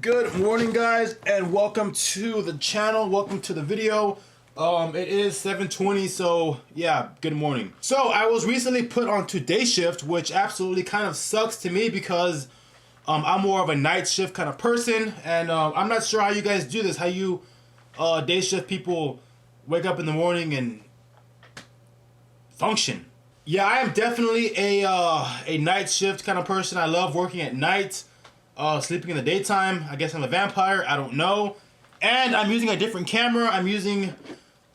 Good morning, guys, and welcome to the channel. Welcome to the video. It is 7:20, so yeah, good morning. So I was recently put onto day shift, which absolutely kind of sucks to me because I'm more of a night shift kind of person, and I'm not sure how you guys do this. How you day shift people wake up in the morning and function. Yeah, I am definitely a night shift kind of person. I love working at night. Sleeping in the daytime. I guess I'm a vampire. I don't know. And I'm using a different camera. I'm using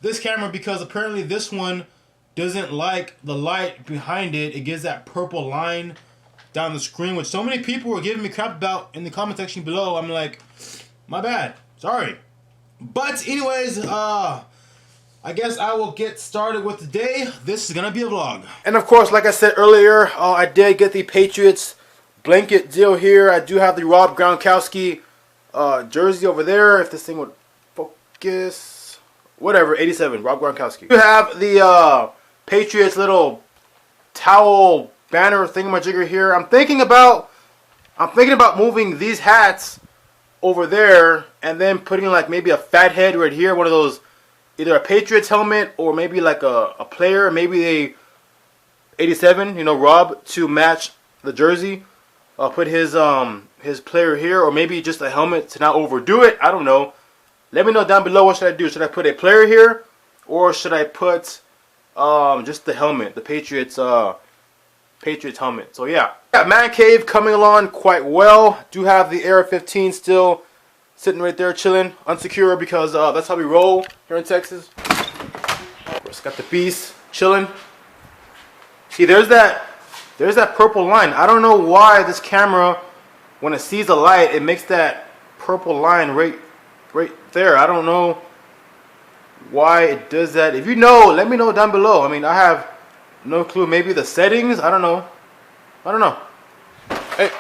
this camera because apparently this one doesn't like the light behind it. It gives that purple line down the screen, which so many people were giving me crap about in the comment section below. I'm like, my bad. Sorry. But anyways, I guess I will get started with the day. This is going to be a vlog. And of course, like I said earlier, I did get the Patriots blanket deal here. I do have the Rob Gronkowski jersey over there. If this thing would focus, whatever. 87, Rob Gronkowski. You have the Patriots little towel banner thingamajigger here. I'm thinking about moving these hats over there and then putting like maybe a fat head right here, one of those, either a Patriots helmet or maybe like a player, maybe a 87, you know, Rob, to match the jersey. I'll put his player here, or maybe just a helmet to not overdo it. I don't know. Let me know down below, what should I do? Should I put a player here, or should I put just the helmet, the Patriots helmet? So yeah, Man Cave coming along quite well. Do have the Air 15 still sitting right there chilling, unsecure, because that's how we roll here in Texas. Of course, got the Beast chilling. See, there's that purple line. I don't know why this camera, when it sees the light, it makes that purple line right there. I don't know why it does that. If you know, let me know down below. I mean, I have no clue. Maybe the settings. I don't know. Hey.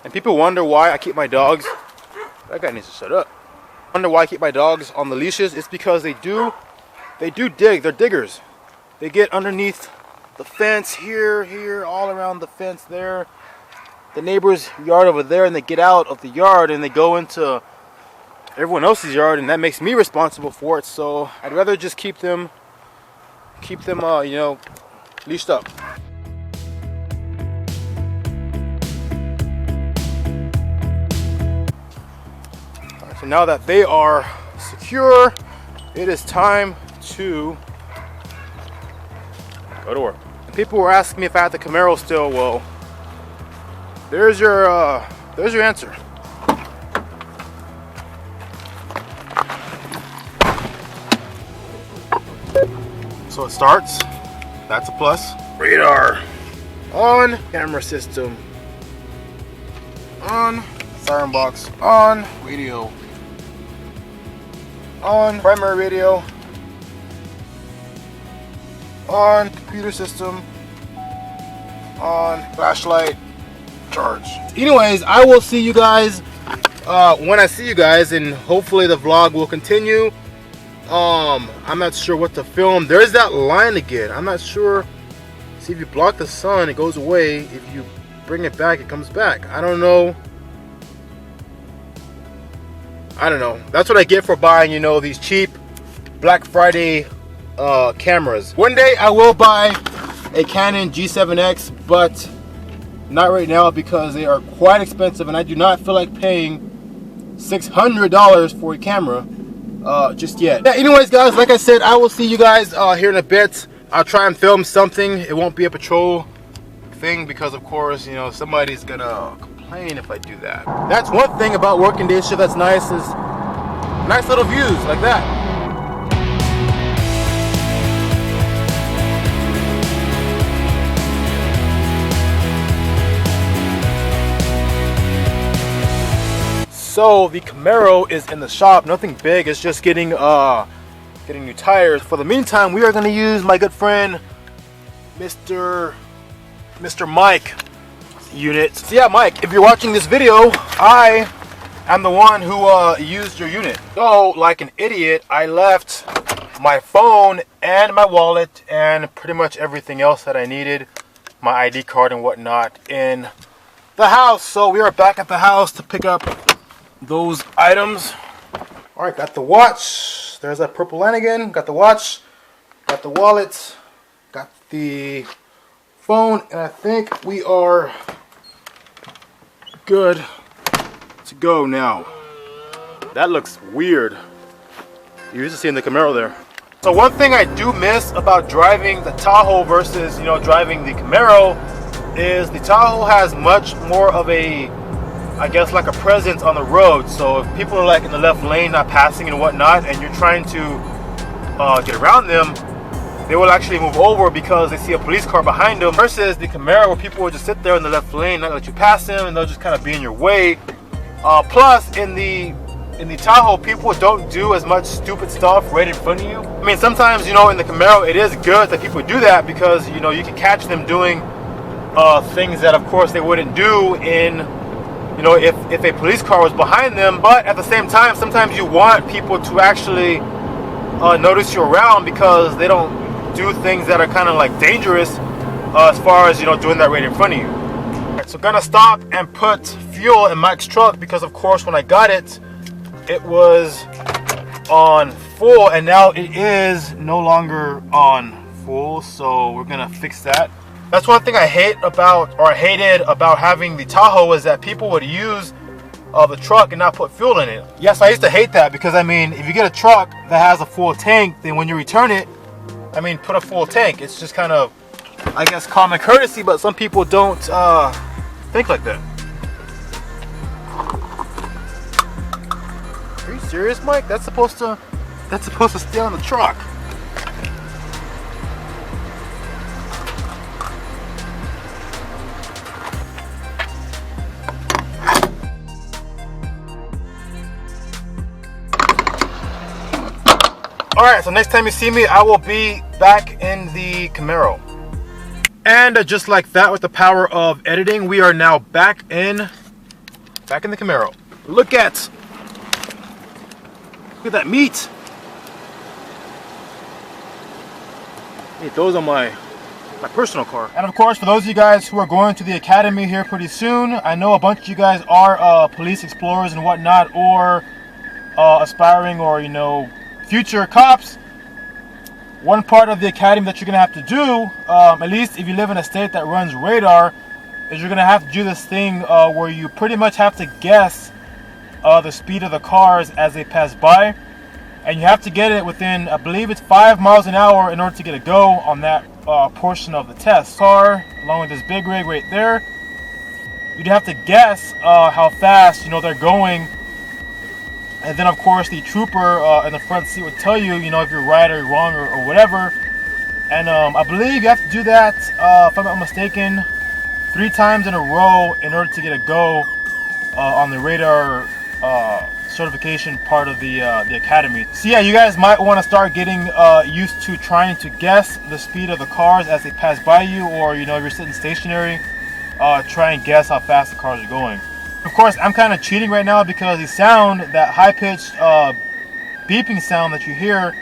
And people wonder why I keep my dogs. That guy needs to shut up. Wonder why I keep my dogs on the leashes. It's because they do dig. They're diggers. They get underneath the fence here, all around the fence there, the neighbor's yard over there, and they get out of the yard and they go into everyone else's yard, and that makes me responsible for it. So I'd rather just keep them, you know, leashed up. So now that they are secure, it is time to go to work. And people were asking me if I had the Camaro still. Well, there's your answer. So it starts. That's a plus. Radar on. Camera system on. Siren box on. Radio on, primary radio on, computer system on, flashlight charge. Anyways, I will see you guys when I see you guys, and hopefully the vlog will continue. I'm not sure what to film. There's that line again. I'm not sure. See, if you block the sun, it goes away. If you bring it back, it comes back. I don't know. That's what I get for buying, you know, these cheap Black Friday cameras. One day I will buy a Canon G7X, but not right now because they are quite expensive, and I do not feel like paying $600 for a camera just yet. Yeah, anyways, guys, like I said, I will see you guys here in a bit. I'll try and film something. It won't be a patrol thing because, of course, you know, somebody's gonna complain if I do that. That's one thing about working day shift that's nice, is nice little views like that. So the Camaro is in the shop. Nothing big. It's just getting new tires. For the meantime, we are going to use my good friend Mr. Mike unit. So yeah, Mike, if you're watching this video, I'm the one who used your unit. So, like an idiot, I left my phone and my wallet and pretty much everything else that I needed, my ID card and whatnot, in the house. So we are back at the house to pick up those items. All right, got the watch. There's that purple Lanigan. Got the watch, got the wallet, got the phone, and I think we are good to go now. That looks weird. You used to see in the Camaro there. So one thing I do miss about driving the Tahoe versus, driving the Camaro is the Tahoe has much more of a, I guess, like a presence on the road. So if people are like in the left lane, not passing and whatnot, and you're trying to get around them, they will actually move over because they see a police car behind them. Versus the Camaro, where people will just sit there in the left lane, not let you pass them, and they'll just kind of be in your way. Plus, in the Tahoe, people don't do as much stupid stuff right in front of you. I mean, sometimes, in the Camaro, it is good that people do that because, you can catch them doing things that, of course, they wouldn't do in, if a police car was behind them. But at the same time, sometimes you want people to actually notice you around because they don't do things that are kind of like dangerous as far as, doing that right in front of you. All right, so gonna stop and put fuel in Mike's truck because, of course, when I got it, it was on full, and now it is no longer on full, so we're gonna fix that. That's one thing I hated about having the Tahoe, is that people would use the truck and not put fuel in it. Yes, I used to hate that because, I mean, if you get a truck that has a full tank, then when you return it, I mean, put a full tank. It's just kind of, I guess, common courtesy, but some people don't think like that. Are you serious, Mike? That's supposed to stay on the truck. Alright, so next time you see me, I will be back in the Camaro. And just like that, with the power of editing, we are now back in the Camaro. Look at that meat. Eat those on my personal car. And of course, for those of you guys who are going to the academy here pretty soon, I know a bunch of you guys are police explorers and whatnot, or aspiring, or future cops. One part of the academy that you're gonna have to do, at least if you live in a state that runs radar, is you're gonna have to do this thing where you pretty much have to guess the speed of the cars as they pass by, and you have to get it within, I believe it's 5 miles an hour in order to get a go on that portion of the test. Car, along with this big rig right there, you'd have to guess how fast they're going. And then, of course, the trooper in the front seat would tell you, if you're right or wrong or whatever. And I believe you have to do that, if I'm not mistaken, 3 times in a row in order to get a go on the radar certification part of the academy. So yeah, you guys might want to start getting used to trying to guess the speed of the cars as they pass by you, or if you're sitting stationary, try and guess how fast the cars are going. Of course, I'm kind of cheating right now because the sound, that high-pitched beeping sound that you hear,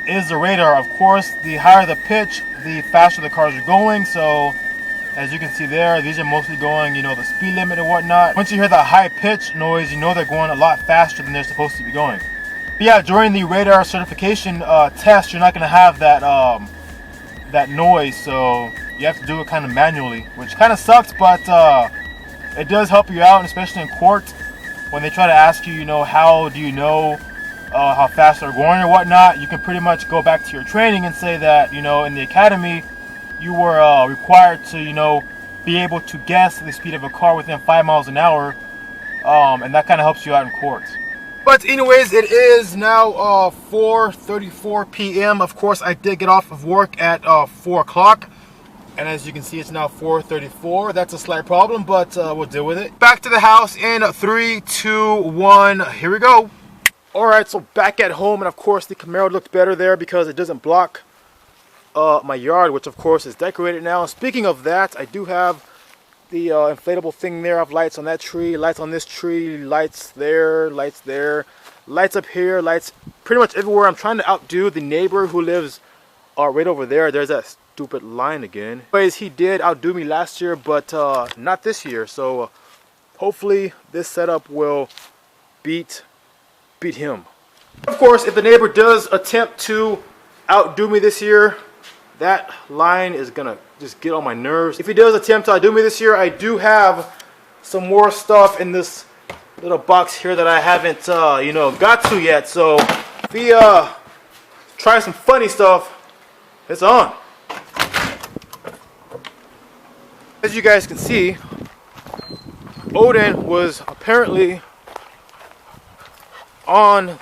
is the radar. Of course, the higher the pitch, the faster the cars are going. So, as you can see there, these are mostly going, the speed limit and whatnot. Once you hear that high-pitched noise, they're going a lot faster than they're supposed to be going. But yeah, during the radar certification test, you're not going to have that noise, so you have to do it kind of manually, which kind of sucks, but it does help you out, especially in court when they try to ask you, how do you know how fast they're going or whatnot. You can pretty much go back to your training and say that, in the academy, you were required to, be able to guess the speed of a car within 5 miles an hour, and that kind of helps you out in court. But anyways, it is now 4:34 p.m. Of course, I did get off of work at 4 o'clock. And as you can see, it's now 4:34. That's a slight problem, but we'll deal with it. Back to the house in 3, 2, 1. Here we go. All right, so back at home, and of course the Camaro looked better there because it doesn't block my yard, which of course is decorated now. And speaking of that, I do have the inflatable thing there. I have lights on that tree, lights on this tree, lights there, lights up here, lights pretty much everywhere. I'm trying to outdo the neighbor who lives right over there. There's that stupid line again. Anyways, he did outdo me last year, but not this year. So hopefully this setup will beat him. Of course, if the neighbor does attempt to outdo me this year, that line is gonna just get on my nerves. If he does attempt to outdo me this year, I do have some more stuff in this little box here that I haven't, you know, got to yet. So if he tries some funny stuff, it's on. As you guys can see, Odin was apparently on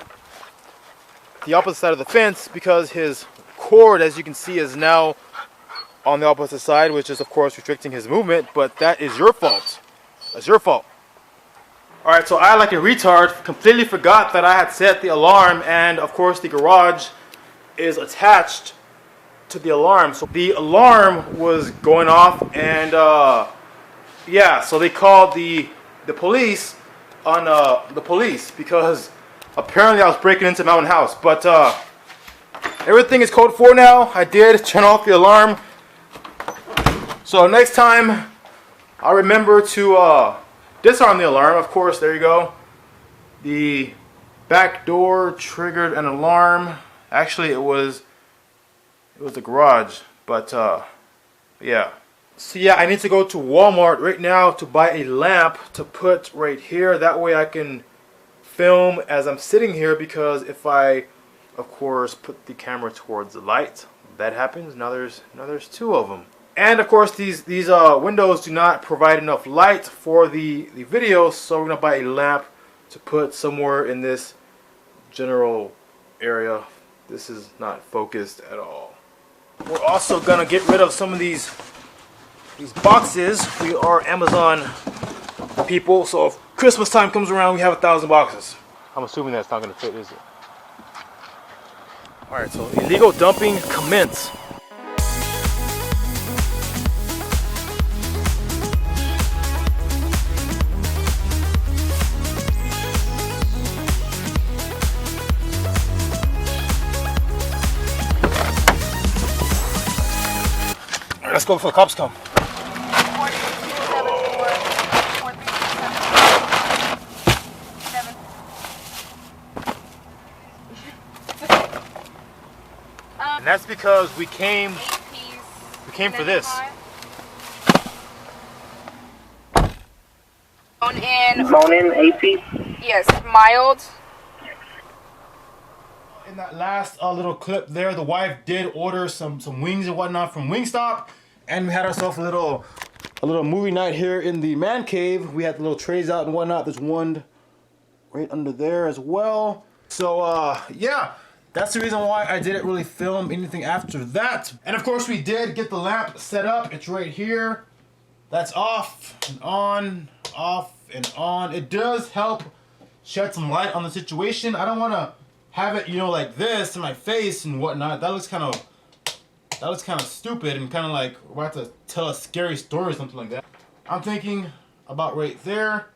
the opposite side of the fence because his cord, as you can see, is now on the opposite side, which is of course restricting his movement, but that is your fault. That's your fault. Alright, so I, like a retard, completely forgot that I had set the alarm, and of course the garage is attached to the alarm. So the alarm was going off, and yeah, so they called the police on the police because apparently I was breaking into my own house. But everything is code 4 now. I did turn off the alarm. So next time I'll remember to disarm the alarm. Of course, there you go. The back door triggered an alarm. Actually, it was the garage, but yeah. So yeah, I need to go to Walmart right now to buy a lamp to put right here. That way I can film as I'm sitting here, because if I, of course, put the camera towards the light, that happens. Now there's two of them. And of course these windows do not provide enough light for the video, so we're gonna buy a lamp to put somewhere in this general area. This is not focused at all. We're also gonna get rid of some of these boxes. We are Amazon people, so if Christmas time comes around, we have 1,000 boxes. I'm assuming that's not gonna fit, is it? Alright, so illegal dumping commence. Let's go before the cops come. And that's because we came for this. Bone in, 8 piece? Yes, mild. In that last little clip there, the wife did order some wings and whatnot from Wingstop, and we had ourselves a little movie night here in the man cave. We had the little trays out and whatnot. There's one right under there as well. So yeah, that's the reason why I didn't really film anything after that. And of course we did get the lamp set up. It's right here. That's off and on, off and on. It does help shed some light on the situation. I don't want to have it, you know, like this in my face and whatnot. That looks kind of stupid and kind of like we're about to tell a scary story or something like that. I'm thinking about right there,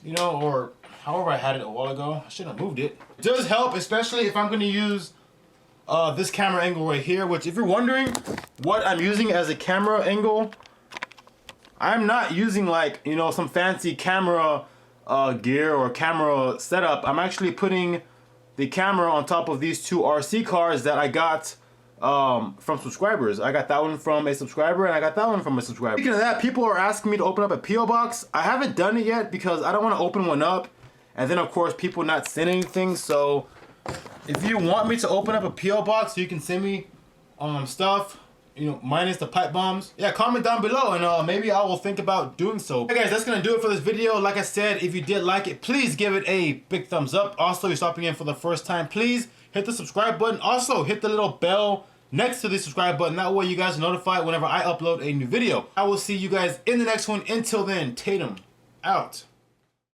you know, or however I had it a while ago. I shouldn't have moved it. It does help, especially if I'm going to use this camera angle right here, which if you're wondering what I'm using as a camera angle, I'm not using, like, you know, some fancy camera gear or camera setup. I'm actually putting the camera on top of these two RC cars that I got from subscribers. I got that one from a subscriber, and I got that one from a subscriber. Speaking of that, people are asking me to open up a P.O. box. I haven't done it yet because I don't want to open one up and then of course people not send anything. So if you want me to open up a P.O. box so you can send me stuff, you know, minus the pipe bombs, yeah, comment down below and maybe I will think about doing so. Okay guys, that's gonna do it for this video. Like I said, if you did like it, please give it a big thumbs up. Also, if you're stopping in for the first time, please hit the subscribe button. Also hit the little bell next to the subscribe button. That way you guys are notified whenever I upload a new video. I will see you guys in the next one. Until then, Tatum out.